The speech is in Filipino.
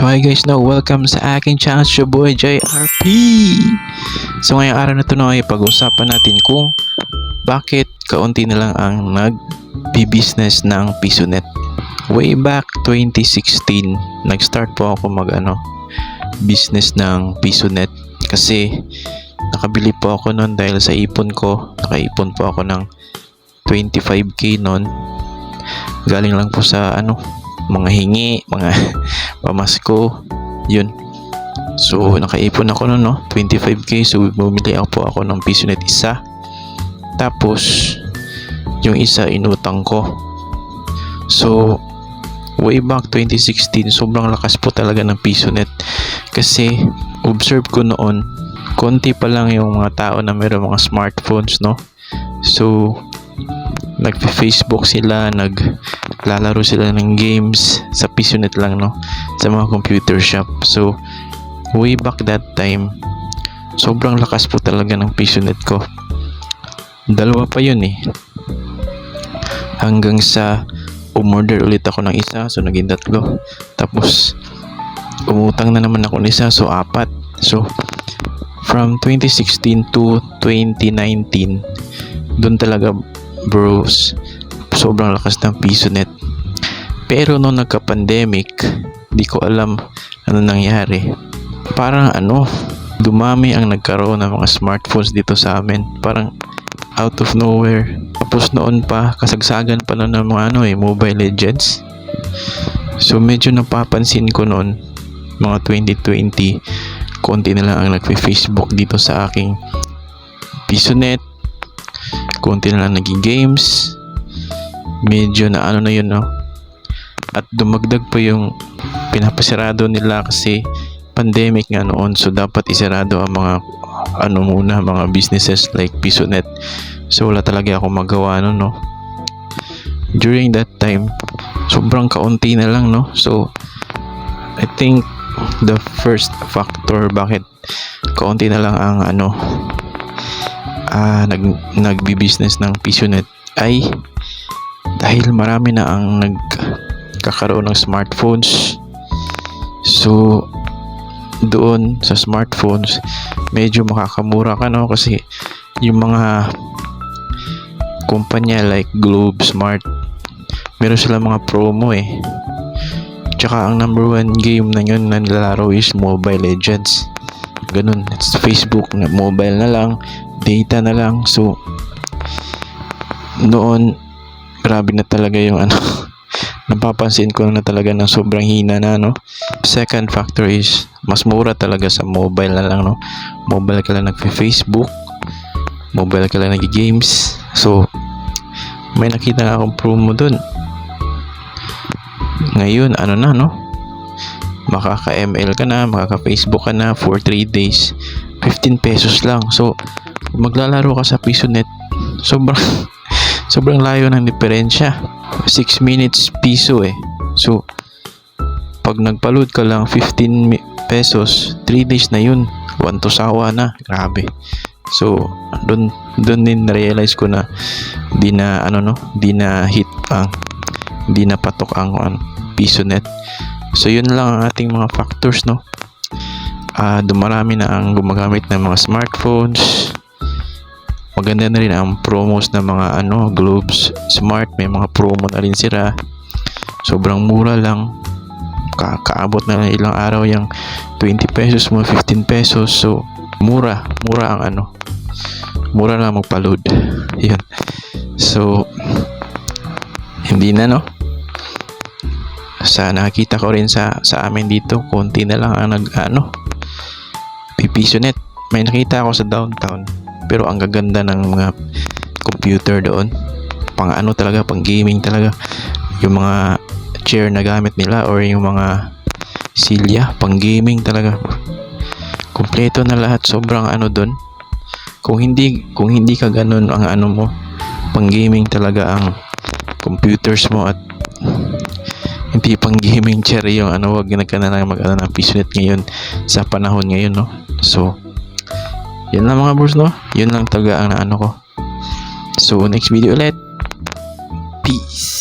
So hi guys, welcome sa aking channel, your boy JRP. So ngayong araw na ito ay pag-usapan natin kung bakit kaunti na lang ang nag-business ng PisoNet. Way back 2016, nag-start po ako business ng PisoNet kasi nakabili po ako noon dahil sa ipon ko. Nakaipon po ako ng 25k noon. Galing lang po sa mga hingi, mga pamasko, yun. So nakaipon ako noon 25k. So bumili ako ng PisoNet isa. Tapos yung isa inutang ko. So way back 2016, sobrang lakas po talaga ng PisoNet. Kasi observe ko noon, konti pa lang yung mga tao na meron mga smartphones, no? So nagfe-Facebook sila, naglalaro sila ng games sa PisoNet lang, no? Sa mga computer shop. So way back that time, sobrang lakas po talaga ng PisoNet ko. Dalawa pa yun hanggang sa umorder ulit ako ng isa, so naging 3. Tapos umutang na naman ako ng isa, so 4. So from 2016 to 2019, doon talaga bros, sobrang lakas ng PisoNet. Pero nung nagka-pandemic, di ko alam ano nangyari. Parang dumami ang nagkaroon ng mga smartphones dito sa amin. Parang out of nowhere. Tapos noon pa, kasagsagan pa ng mga Mobile Legends. So medyo napapansin ko noon, mga 2020, konti na lang ang nagfe-Facebook dito sa aking PisoNet. Konti na lang naging games. Medyo na yun, no? At dumagdag pa yung pinapasarado nila kasi pandemic nga noon. So dapat isarado ang mga mga businesses like PisoNet. So wala talaga akong magawa noon, no? During that time, sobrang kaunti na lang, no? So I think the first factor bakit kaunti na lang ang nagbi-business ng PisoNet ay dahil marami na ang nagkakaroon ng smartphones. So doon sa smartphones, medyo makakamura ka, no? Kasi yung mga kumpanya like Globe, Smart, meron sila mga promo Tsaka ang number 1 game na yun na nilalaro is Mobile Legends. Ganun, it's Facebook na mobile na lang, data na lang. So noon, grabe na talaga yung napapansin ko na talaga ng sobrang hina na, no? Second factor is mas mura talaga sa mobile na lang, no? Mobile ka lang nagfe-Facebook, mobile ka lang nag-games. So may nakita nga akong promo dun. Ngayon makaka-ML ka na, makaka-Facebook ka na for 3 days, 15 pesos lang. So maglalaro ka sa PisoNet, sobrang layo ng diferensya. 6 minutes piso So pag nagpa-load ka lang 15 pesos, 3 days na yun, 1 to sawa na. Grabe. So doon din na-realize ko na di na patok ang PisoNet. So yun lang ang ating mga factors, no? Dumarami na ang gumagamit ng mga smartphones. Maganda na rin ang promos ng mga Globes, Smart, may mga promo na rin sila. Sobrang mura lang. Kaabot na lang ilang araw yung 20 pesos mo, 15 pesos. So mura ang mura lang magpa-load. Yun. So hindi na, no? Sa nakita ko rin sa amin dito, konti na lang ang PisoNet. May nakita ako sa downtown, pero ang gaganda ng mga computer doon. Pang talaga, pang gaming talaga. Yung mga chair na gamit nila or yung mga silya, pang gaming talaga. Kompleto na lahat, sobrang doon. Kung hindi ka ganun ang mo, pang gaming talaga ang computers mo at hindi pang gaming chair yung wag ka na lang ng PisoNet ngayon sa panahon ngayon, no? So yun lang mga bros, no? Yun lang talaga ang ko. So next video ulit. Peace.